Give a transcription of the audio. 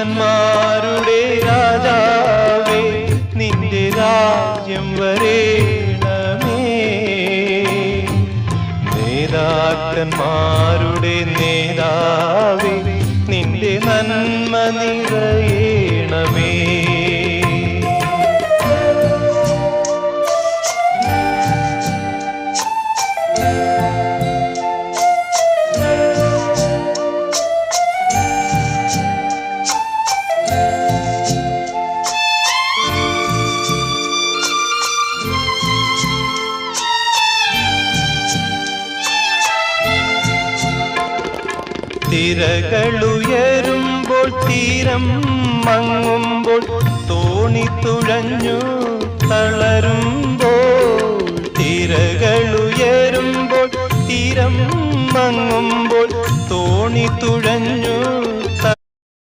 ദൂതന്മാരുടെ രാജാവേ നിന്റെ രാജ്യം വരേണമേ. നേതാക്കന്മാരുടെ നേതാവേ നിന്റെ നന്മ നിറയണമേ. തിരകളുയരുമ്പോൾ തീരം മങ്ങുമ്പോൾ തോണി തുഴഞ്ഞു തളരുമ്പോൾ. തിരകളുയരുമ്പോൾ തീരം മങ്ങുമ്പോൾ തോണി തുഴഞ്ഞു